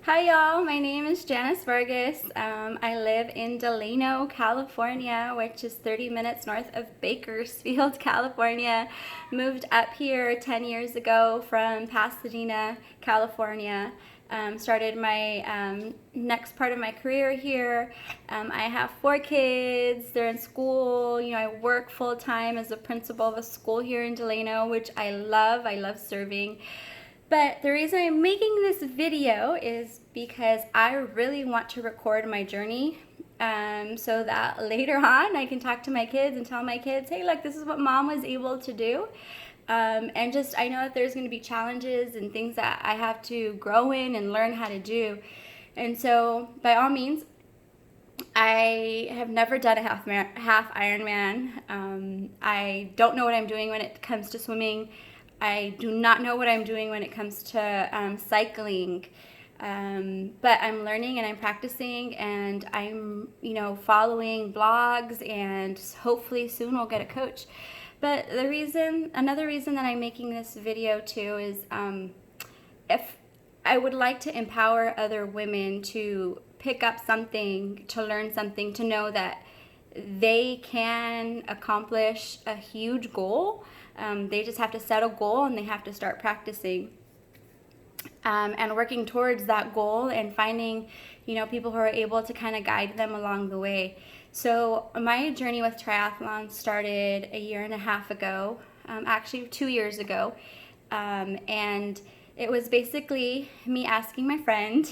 Hi y'all, my name is Janice Vargas. I live in Delano, California, which is 30 minutes north of Bakersfield, California. Moved up here 10 years ago from Pasadena, California. Started my next part of my career here. I have 4 kids. They're in school. I work full time as a principal of a school here in Delano, which I love. I love serving. But the reason I'm making this video is because I really want to record my journey so that later on I can talk to my kids and tell my kids, hey, look, this is what mom was able to do. And just, I know that there's going to be challenges and things that I have to grow in and learn how to do. And so, by all means, I have never done a half Ironman. I don't know what I'm doing when it comes to swimming. I do not know what I'm doing when it comes to cycling, but I'm learning and I'm practicing and I'm, following blogs, and hopefully soon we'll get a coach. But another reason that I'm making this video too is if I would like to empower other women to pick up something, to learn something, to know that they can accomplish a huge goal. They just have to set a goal and they have to start practicing and working towards that goal and finding, people who are able to kind of guide them along the way. So my journey with triathlon started a year and a half ago, actually 2 years ago, and it was basically me asking my friend,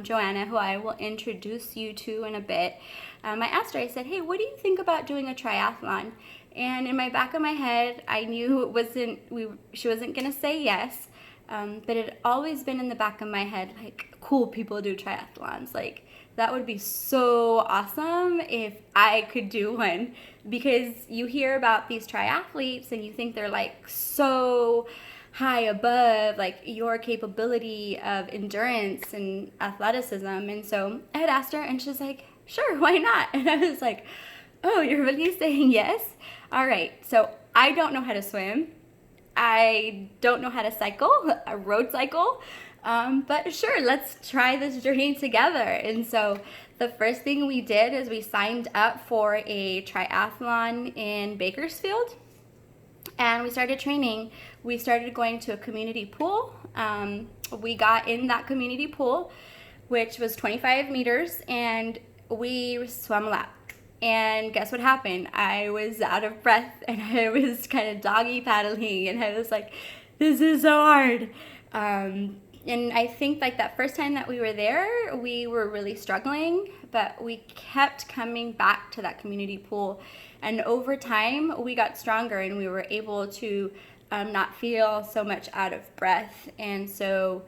Joanna, who I will introduce you to in a bit. I asked her, I said, hey, what do you think about doing a triathlon? And in my back of my head, I knew she wasn't going to say yes, but it had always been in the back of my head, like, cool, people do triathlons. Like, that would be so awesome if I could do one, because you hear about these triathletes and you think they're like so high above like your capability of endurance and athleticism. And so I had asked her and she's like, sure, why not? And I was like, oh, you're really saying yes? All right, so I don't know how to swim. I don't know how to cycle, a road cycle, but sure, let's try this journey together. And so the first thing we did is we signed up for a triathlon in Bakersfield, and we started training. We started going to a community pool. We got in that community pool, which was 25 meters, and we swam a lap. And guess what happened? I was out of breath and I was kind of doggy paddling, and I was like, this is so hard. And I think like that first time that we were there, we were really struggling, but we kept coming back to that community pool. And over time, we got stronger and we were able to not feel so much out of breath. And so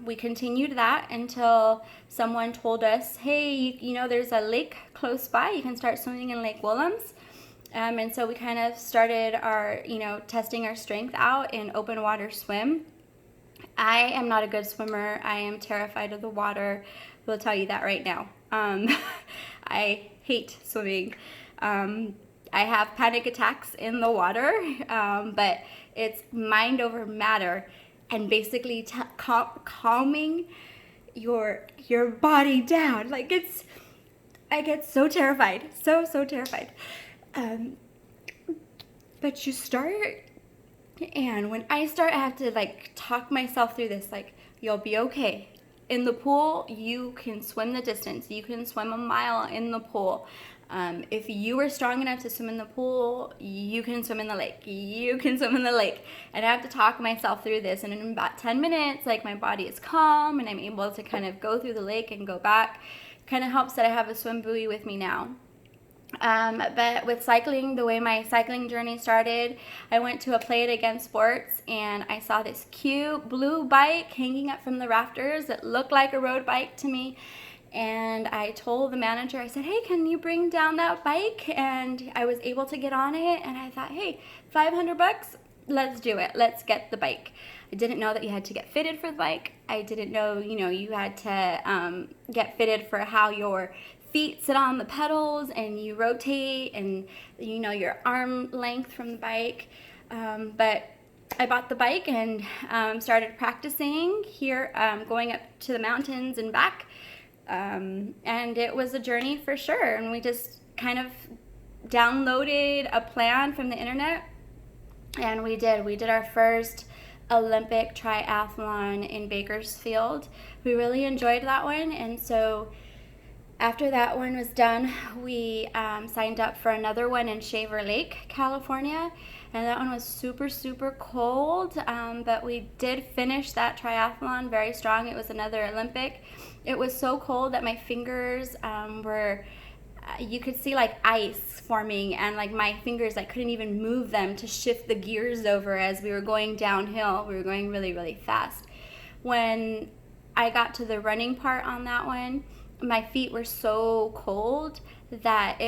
we continued that until someone told us, hey, there's a lake close by. You can start swimming in Lake Willems. And so we kind of started our, testing our strength out in open water swim. I am not a good swimmer. I am terrified of the water. We'll tell you that right now. I hate swimming. I have panic attacks in the water, but it's mind over matter. And basically calming your body down. Like I get so terrified, so terrified. But you start, and when I start, I have to like talk myself through this. Like, you'll be okay. In the pool, you can swim the distance. You can swim a mile in the pool. If you are strong enough to swim in the pool, you can swim in the lake. You can swim in the lake. And I have to talk myself through this. And in about 10 minutes, like, my body is calm and I'm able to kind of go through the lake and go back. Kind of helps that I have a swim buoy with me now. But with cycling, the way my cycling journey started, I went to a Play It Again Sports and I saw this cute blue bike hanging up from the rafters. It looked like a road bike to me. And I told the manager, I said, hey, can you bring down that bike? And I was able to get on it. And I thought, hey, $500, let's do it. Let's get the bike. I didn't know that you had to get fitted for the bike. I didn't know, you had to get fitted for how your feet sit on the pedals and you rotate and, your arm length from the bike. But I bought the bike and started practicing here, going up to the mountains and back. And it was a journey for sure. And we just kind of downloaded a plan from the internet, and we did our first Olympic triathlon in Bakersfield. We really enjoyed that one, and so after that one was done, we signed up for another one in Shaver Lake, California, and that one was super, super cold, but we did finish that triathlon very strong. It was another Olympic. It was so cold that my fingers were, you could see like ice forming, and like my fingers, I couldn't even move them to shift the gears over as we were going downhill. We were going really, really fast. When I got to the running part on that one, my feet were so cold that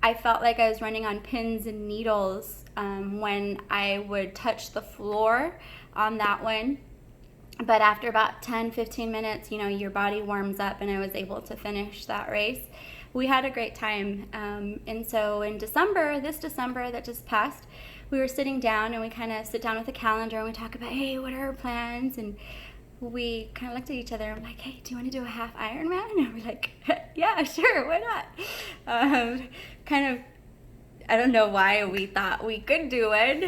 I felt like I was running on pins and needles when I would touch the floor on that one. But after about 10-15 minutes, your body warms up, and I was able to finish that race. We had a great time. And so in this December that just passed, we were sitting down, and we kind of sit down with a calendar and we talk about, hey, what are our plans? And we kind of looked at each other and we're like, hey, do you want to do a half Ironman? And we're like, yeah, sure, why not? Kind of, I don't know why we thought we could do it,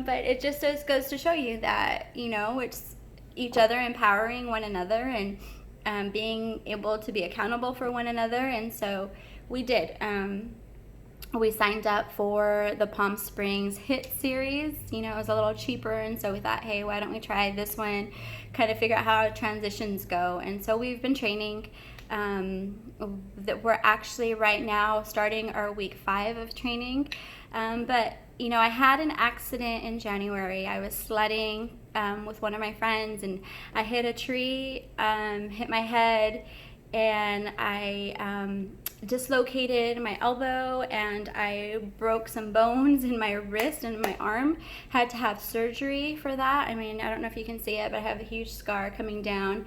but it just goes to show you that, it's each other empowering one another, and being able to be accountable for one another. And so we did. We signed up for the Palm Springs HIT series. It was a little cheaper, and so we thought, hey, why don't we try this one, kind of figure out how transitions go. And so we've been training. That we're actually right now starting our week 5 of training. But I had an accident in January. I was sledding with one of my friends, and I hit a tree, hit my head, and I dislocated my elbow, and I broke some bones in my wrist and my arm. Had to have surgery for that. I don't know if you can see it, but I have a huge scar coming down.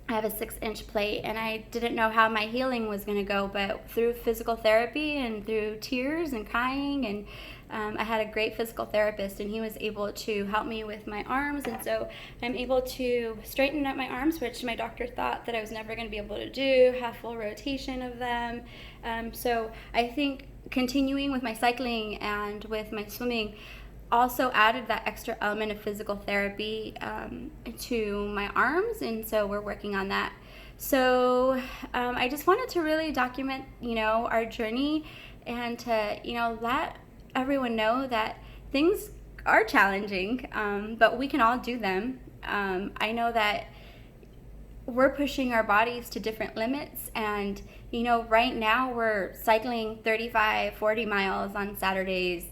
I have a 6-inch plate, and I didn't know how my healing was going to go, but through physical therapy and through tears and crying, and I had a great physical therapist, and he was able to help me with my arms, and so I'm able to straighten up my arms, which my doctor thought that I was never going to be able to do, have full rotation of them. So I think continuing with my cycling and with my swimming also added that extra element of physical therapy to my arms, and so we're working on that. So I just wanted to really document, our journey, and to, let everyone know that things are challenging, but we can all do them. I know that we're pushing our bodies to different limits, and, right now we're cycling 35, 40 miles on Saturdays.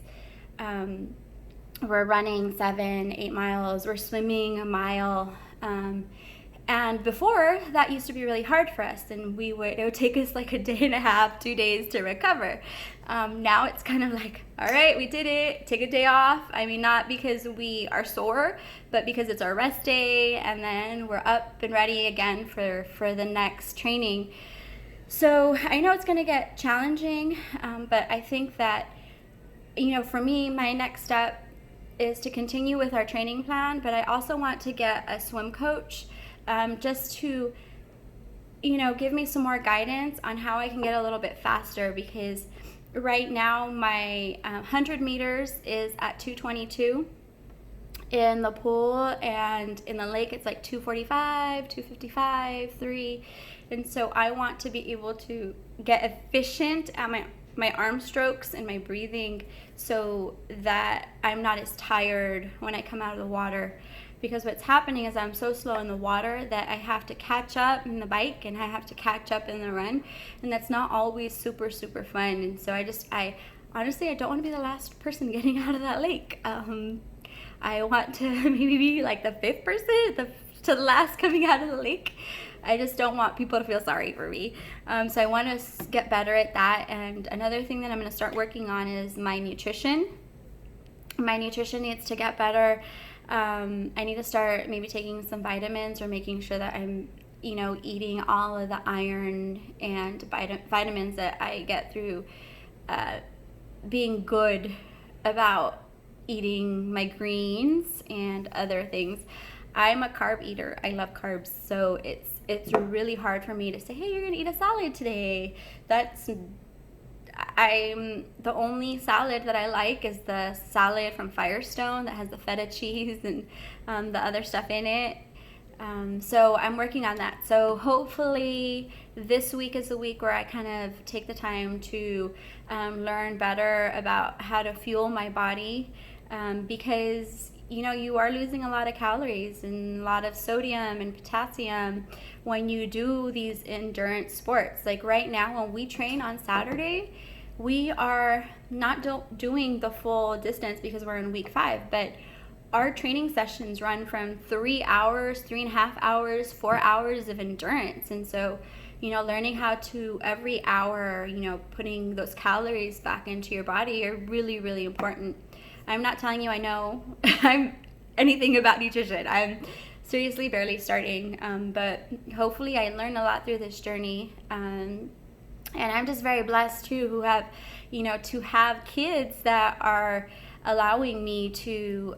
We're running 7-8 miles. We're swimming a mile. And before, that used to be really hard for us, and it would take us like a day and a half, 2 days to recover. Now it's kind of like, all right, we did it, take a day off. Not because we are sore, but because it's our rest day, and then we're up and ready again for the next training. So I know it's going to get challenging, but I think that, for me, my next step is to continue with our training plan, but I also want to get a swim coach, just to, give me some more guidance on how I can get a little bit faster, because right now my 100 meters is at 2:22 in the pool, and in the lake it's like 2:45, 2:55, 3, and so I want to be able to get efficient at my arm strokes and my breathing, so that I'm not as tired when I come out of the water. Because what's happening is I'm so slow in the water that I have to catch up in the bike, and I have to catch up in the run, and that's not always super, super fun. And so I honestly don't want to be the last person getting out of that lake. I want to maybe be like the 5th person to the last coming out of the lake. I just don't want people to feel sorry for me. So I want to get better at that. And another thing that I'm going to start working on is my nutrition. My nutrition needs to get better. I need to start maybe taking some vitamins, or making sure that I'm, eating all of the iron and vitamins that I get through being good about eating my greens and other things. I'm a carb eater. I love carbs, so it's really hard for me to say, hey, you're gonna eat a salad today. I'm the only salad that I like is the salad from Firestone that has the feta cheese and the other stuff in it. So I'm working on that. So hopefully this week is the week where I kind of take the time to learn better about how to fuel my body, because you are losing a lot of calories and a lot of sodium and potassium when you do these endurance sports. Like right now when we train on Saturday, we are not doing the full distance because we're in week 5, but our training sessions run from 3 hours, 3.5 hours, 4 hours of endurance. And so, learning how to every hour, putting those calories back into your body are really, really important. I'm not telling you I know I'm anything about nutrition. I'm seriously barely starting, but hopefully I learned a lot through this journey. And I'm just very blessed too, who have, to have kids that are allowing me to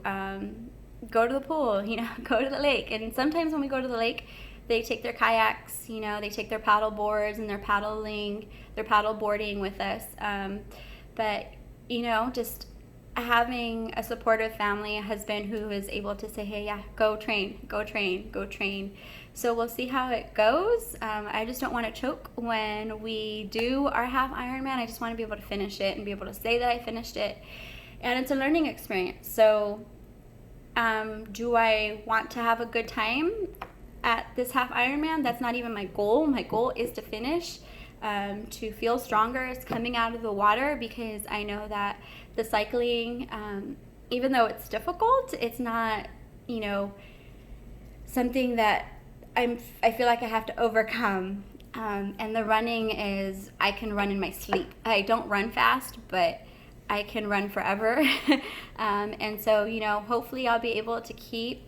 go to the pool, go to the lake. And sometimes when we go to the lake, they take their kayaks, they take their paddle boards and they're paddle boarding with us. But, just having a supportive family, a husband who is able to say, hey, yeah, go train. So we'll see how it goes. I just don't want to choke when we do our Half Ironman. I just want to be able to finish it and be able to say that I finished it. And it's a learning experience. So do I want to have a good time at this Half Ironman? That's not even my goal. My goal is to finish, to feel stronger as coming out of the water, because I know that the cycling, even though it's difficult, it's not, something that I feel like I have to overcome. And the running is, I can run in my sleep. I don't run fast, but I can run forever. And so, hopefully I'll be able to keep,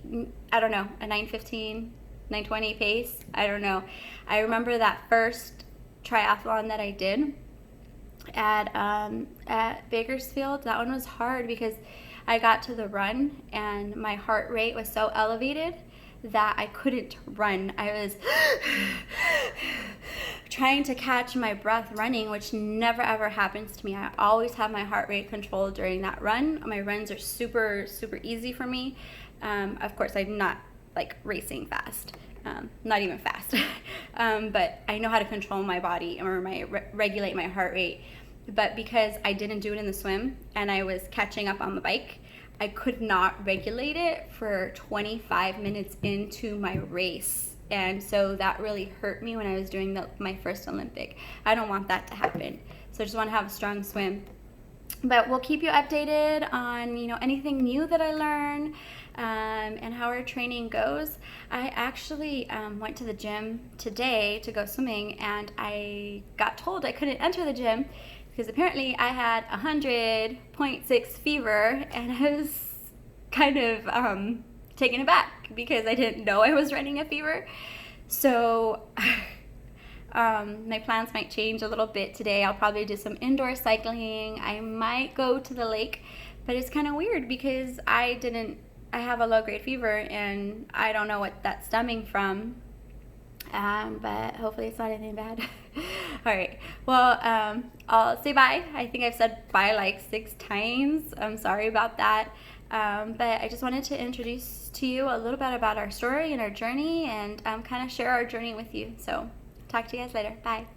a 9:15, 9:20 pace. I don't know. I remember that first triathlon that I did at Bakersfield. That one was hard because I got to the run and my heart rate was so elevated that I couldn't run. I was trying to catch my breath running, which never ever happens to me. I always have my heart rate controlled during that run. My runs are super, super easy for me. Of course, I'm not like racing fast, not even fast, but I know how to control my body or regulate my heart rate. But because I didn't do it in the swim and I was catching up on the bike, I could not regulate it for 25 minutes into my race. And so that really hurt me when I was doing my first Olympic. I don't want that to happen. So I just want to have a strong swim. But we'll keep you updated on, anything new that I learn, and how our training goes. I actually went to the gym today to go swimming, and I got told I couldn't enter the gym because apparently I had 100.6 fever, and I was kind of taken aback because I didn't know I was running a fever. So my plans might change a little bit today. I'll probably do some indoor cycling. I might go to the lake, but it's kind of weird because I have a low-grade fever, and I don't know what that's stemming from. But hopefully it's not anything bad. All right. Well, I'll say bye. I think I've said bye like 6 times. I'm sorry about that. But I just wanted to introduce to you a little bit about our story and our journey, and kind of share our journey with you. So talk to you guys later. Bye.